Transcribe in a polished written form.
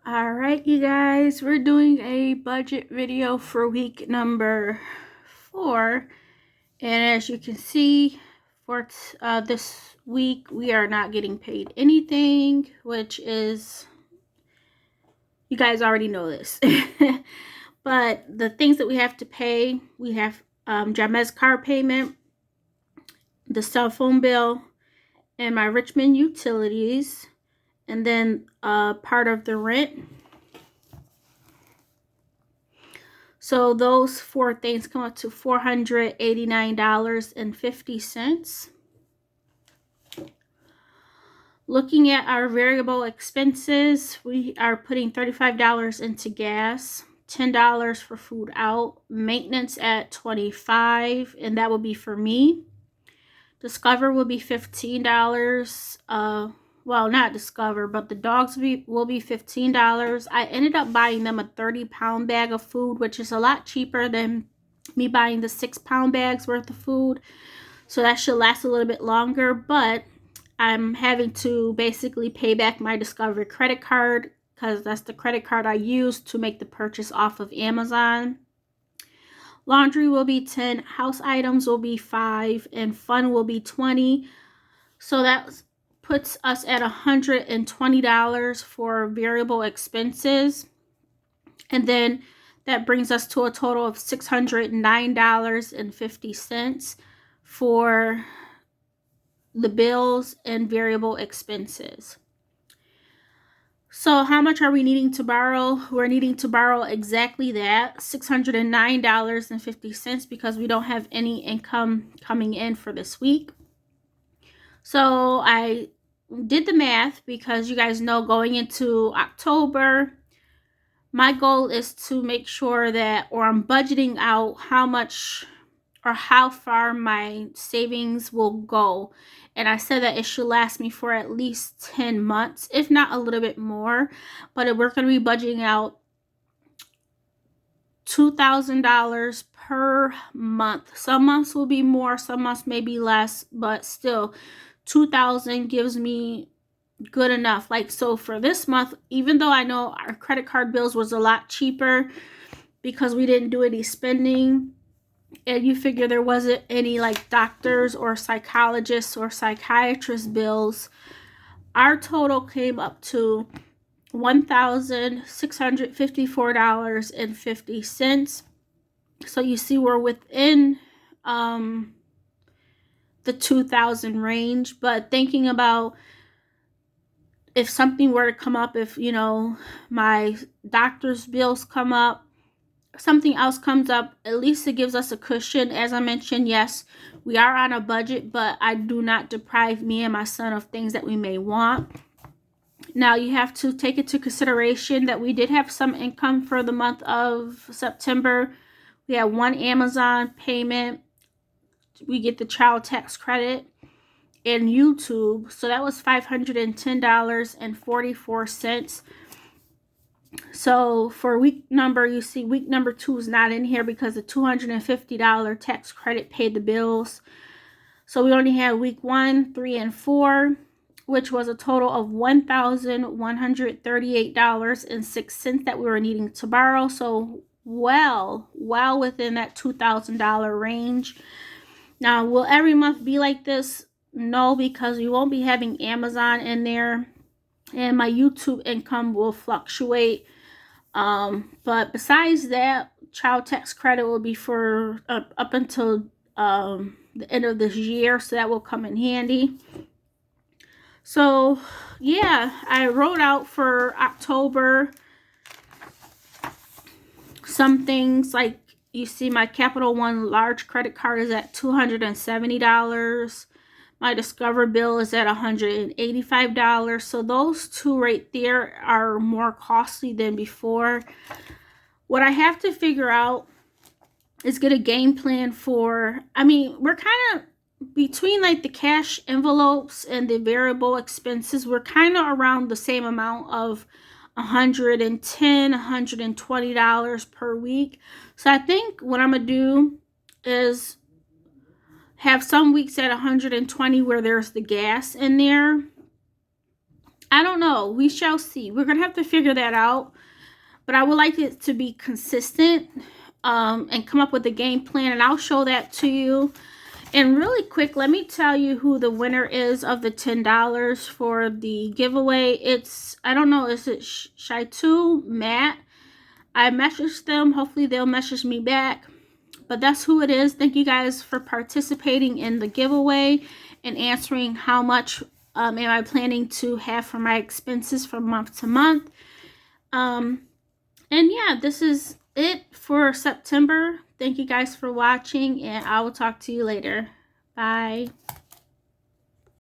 All right, you guys, we're doing a budget video for week number 4. And as you can see, for this week, we are not getting paid anything, which is, you guys already know this. But the things that we have to pay, we have Jamez's car payment, the cell phone bill, and my Richmond utilities, and then part of the rent. So those 4 things come up to $489.50. Looking at our variable expenses, we are putting $35 into gas, $10 for food out, maintenance at $25, and that will be for me. Discover will be $15. Well, not Discover, but the dogs will be $15. I ended up buying them a 30-pound bag of food, which is a lot cheaper than me buying the 6-pound bags worth of food. So that should last a little bit longer, but I'm having to basically pay back my Discover credit card because that's the credit card I used to make the purchase off of Amazon. Laundry will be 10, house items will be 5, and fun will be 20. So that puts us at $120 for variable expenses. And then that brings us to a total of $609.50 for the bills and variable expenses. So how much are we needing to borrow? We're needing to borrow exactly that, $609.50, because we don't have any income coming in for this week. So I did the math because you guys know going into October, my goal is to make sure that, or I'm budgeting out how much or how far my savings will go. And I said that it should last me for at least 10 months, if not a little bit more. But we're going to be budgeting out $2,000 per month. Some months will be more, some months may be less, but still $2,000 gives me good enough. Like, so for this month, even though I know our credit card bills was a lot cheaper because we didn't do any spending, and you figure there wasn't any like doctors or psychologists or psychiatrist bills, our total came up to $1,654.50. So you see we're within the 2,000 range. But thinking about if something were to come up, if my doctor's bills come up, something else comes up, at least it gives us a cushion. As I mentioned, yes, we are on a budget, but I do not deprive me and my son of things that we may want. Now you have to take into consideration that we did have some income for the month of September. We had 1 Amazon payment. We get the child tax credit and YouTube. So that was $510.44. So for week number, you see week number 2 is not in here because the $250 tax credit paid the bills. So we only had week 1, 3, and 4, which was a total of $1,138.06 that we were needing to borrow. So well within that $2,000 range. Now, will every month be like this? No, because we won't be having Amazon in there, and my YouTube income will fluctuate. But besides that, child tax credit will be for up until the end of this year, so that will come in handy. So yeah, I wrote out for October some things. Like you see, my Capital One large credit card is at $270. My Discover bill is at $185. So those two right there are more costly than before. What I have to figure out is get a game plan for, we're kind of between like the cash envelopes and the variable expenses, we're kind of around the same amount of $110, $120 per week. So I think what I'm going to do is have some weeks at 120 where there's the gas in there. I don't know. We shall see. We're going to have to figure that out. But I would like it to be consistent and come up with a game plan. And I'll show that to you. And really quick, let me tell you who the winner is of the $10 for the giveaway. It's, I don't know, is it Shaitu, Matt? I messaged them. Hopefully they'll message me back. But that's who it is. Thank you guys for participating in the giveaway and answering how much am I planning to have for my expenses from month to month. And yeah, this is it for September. Thank you guys for watching, and I will talk to you later. Bye.